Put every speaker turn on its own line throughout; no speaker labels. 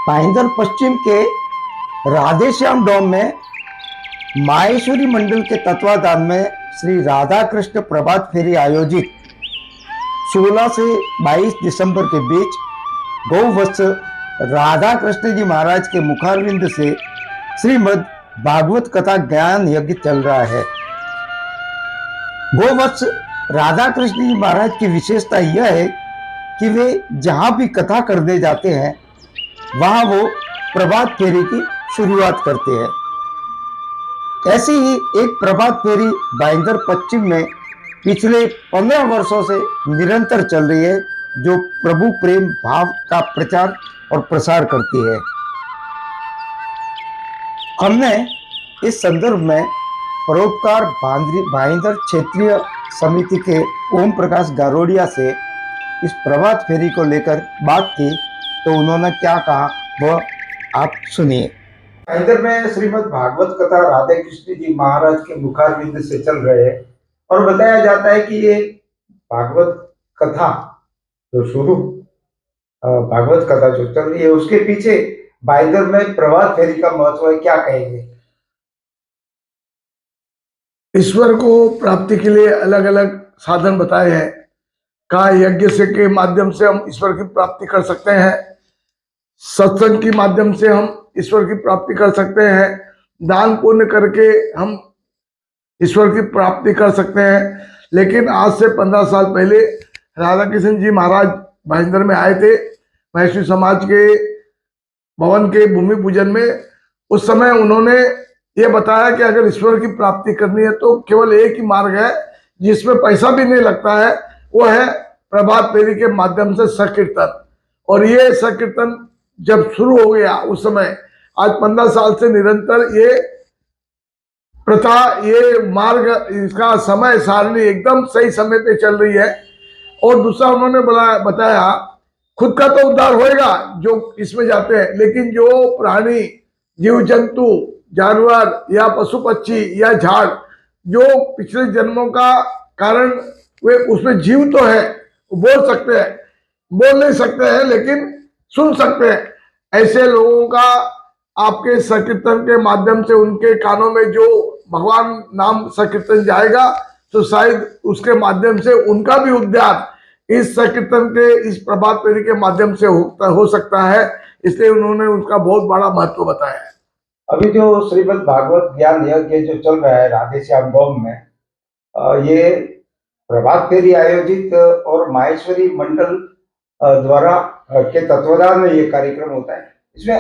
भाईंदर पश्चिम के राधेश्याम डोम में माहेश्वरी मंडल के तत्वाधान में श्री राधा कृष्ण प्रभात फेरी आयोजित 16 से 22 दिसंबर के बीच गौवत्स राधा कृष्ण जी महाराज के मुखारविंद से श्रीमद् भागवत कथा ज्ञान यज्ञ चल रहा है। गौवत्स राधा कृष्ण जी महाराज की विशेषता यह है कि वे जहां भी कथा करने जाते हैं वहां वो प्रभात फेरी की शुरुआत करते हैं। ऐसी ही एक प्रभात फेरी भाईंदर पश्चिम में पिछले 15 वर्षों से निरंतर चल रही है, जो प्रभु प्रेम भाव का प्रचार और प्रसार करती है। हमने इस संदर्भ में परोपकार भाईंदर क्षेत्रीय समिति के ओम प्रकाश गारोडिया से इस प्रभात फेरी को लेकर बात की, तो उन्होंने क्या कहा वह आप सुनिए। भाईंदर में श्रीमद् भागवत कथा राधे कृष्ण जी महाराज के मुखारविंद से चल रहे हैं और बताया जाता है कि ये भागवत कथा जो शुरू भागवत कथा जो चल रही है उसके पीछे भाईंदर में प्रभात फेरी का महत्व है, क्या कहेंगे?
ईश्वर को प्राप्ति के लिए अलग अलग साधन बताए हैं। का यज्ञ से के माध्यम से हम ईश्वर की प्राप्ति कर सकते हैं, सत्संग के माध्यम से हम ईश्वर की प्राप्ति कर सकते हैं, दान पुण्य करके हम ईश्वर की प्राप्ति कर सकते हैं। लेकिन आज से 15 साल पहले राधा कृष्ण जी महाराज भाईंदर में आए थे महर्षि समाज के भवन के भूमि पूजन में। उस समय उन्होंने ये बताया कि अगर ईश्वर की प्राप्ति करनी है तो केवल एक ही मार्ग है जिसमें पैसा भी नहीं लगता है, वो है प्रभात फेरी के माध्यम से संकीर्तन। और ये संकीर्तन जब शुरू हो गया उस समय, आज 15 साल से निरंतर ये प्रथा, ये मार्ग, इसका समय सारणी एकदम सही समय पे चल रही है। और दूसरा उन्होंने बताया खुद का तो उद्धार होएगा जो इसमें जाते हैं, लेकिन जो प्राणी, जीव जंतु, जानवर या पशु पक्षी या झाड़ जो पिछले जन्मों का कारण वे उसमें जीव तो है, बोल सकते हैं, बोल नहीं सकते हैं लेकिन सुन सकते हैं, ऐसे लोगों का आपके संकीर्तन के माध्यम से उनके कानों में जो भगवान नाम संकीर्तन जाएगा तो शायद उसके माध्यम से उनका भी उद्धार इस संकीर्तन के, इस प्रभात फेरी के माध्यम से हो सकता है। इसलिए उन्होंने उसका बहुत बड़ा महत्व बताया है।
अभी जो श्रीमद् भागवत ज्ञान यज्ञ जो चल रहा है राधेश्याम डोम में, ये प्रभात फेरी आयोजित और माहेश्वरी मंडल द्वारा के तत्वाधान में ये कार्यक्रम होता है। इसमें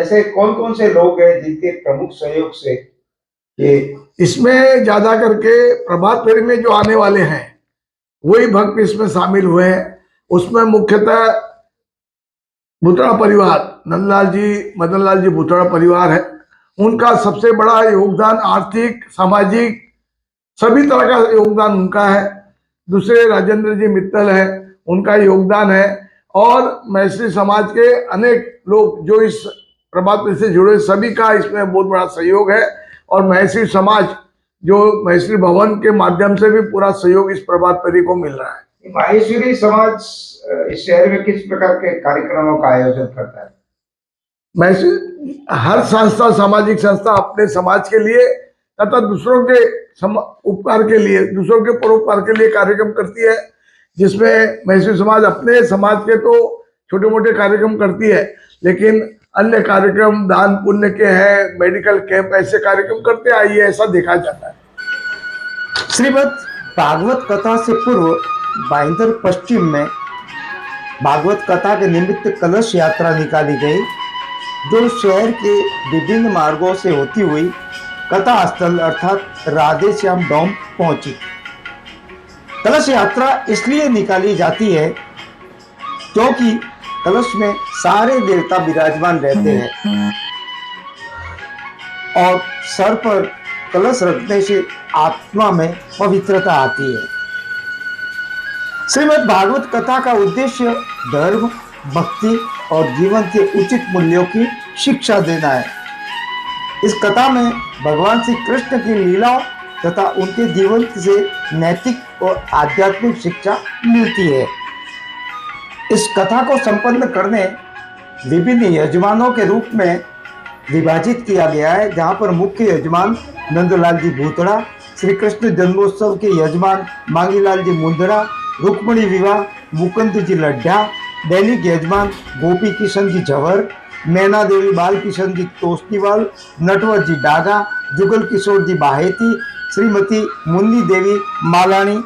ऐसे कौन कौन से लोग हैं जिनके प्रमुख सहयोग से ये
इसमें ज्यादा करके प्रभात फेरी में जो आने वाले हैं वही भक्त इसमें शामिल हुए हैं। उसमें मुख्यतः भुतड़ा परिवार, नंदलाल जी, मदन लाल जी भुतड़ा परिवार है, उनका सबसे बड़ा योगदान आर्थिक, सामाजिक सभी तरह का योगदान उनका है। दूसरे राजेंद्र जी मित्तल है, उनका योगदान है। और महर्षि समाज के अनेक लोग जो इस प्रभात फेरी से जुड़े, सभी का इसमें बहुत बड़ा सहयोग है। और महर्षि समाज जो महर्षि भवन के माध्यम से भी पूरा सहयोग इस प्रभात फेरी को मिल रहा है।
माहेश्वरी समाज इस शहर में किस प्रकार के कार्यक्रमों का आयोजन करता है?
महर्षि हर संस्था, सामाजिक संस्था अपने समाज के लिए तथा दूसरों के उपकार के लिए, दूसरों के परोपकार के लिए कार्यक्रम करती है, जिसमें महर्षि समाज अपने समाज के तो छोटे मोटे कार्यक्रम करती है, लेकिन अन्य कार्यक्रम दान पुण्य के हैं, मेडिकल कैंप, ऐसे कार्यक्रम करते आइए, ऐसा देखा जाता है।
श्रीमद् भागवत कथा से पूर्व भाईंदर पश्चिम में भागवत कथा के निमित्त कलश यात्रा निकाली गई, जो शहर के विभिन्न मार्गों से होती हुई कथा स्थल अर्थात राधेश्याम डोम पहुंची। कलश यात्रा इसलिए निकाली जाती है क्योंकि कलश में सारे देवता विराजमान रहते हैं और सर पर कलश रखने से आत्मा में पवित्रता आती है। श्रीमद् भागवत कथा का उद्देश्य धर्म, भक्ति और जीवन के उचित मूल्यों की शिक्षा देना है। इस कथा में भगवान श्री कृष्ण की लीलाओं तथा उनके जीवन से नैतिक और आध्यात्मिक शिक्षा मिलती है। इस कथा को संपन्न करने विभिन्न यजमानों के रूप में विभाजित किया गया है, जहां पर मुख्य यजमान नंदलाल जी भूतड़ा, श्री कृष्ण जन्मोत्सव के यजमान मांगीलाल जी मुंदड़ा, रुक्मणी विवाह मुकुंद जी लड्ढा, दैनिक यजमान गोपी किशन जी झवर, नैना देवी बाल किशन जी तोस्तीवाल, नटवर जी डागा, जुगल किशोर जी बाहेती, श्रीमती मुन्नी देवी मालानी।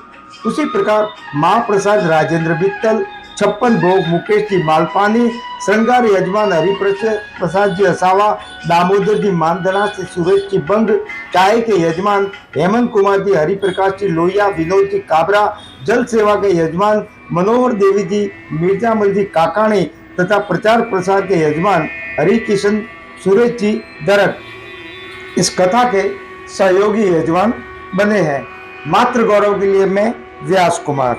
उसी प्रकार महाप्रसाद राजेंद्र बित्तल, छप्पन भोग मुकेश जी मालपानी, श्रृंगार यजमान हरिप्रसाद जी असावा, दामोदर जी मानधना से सुरेश जी बंग, चाय के यजमान हेमंत कुमार जी हरिप्रकाश जी लोहिया, विनोद जी काबरा, जल सेवा के यजमान मनोहर देवी जी मिर्जामल जी काकाणी तथा प्रचार प्रसार के यजमान हरिकिशन सुरेश जी दरक इस कथा के सहयोगी यजमान बने हैं। मातृ गौरव के लिए मैं व्यास कुमार।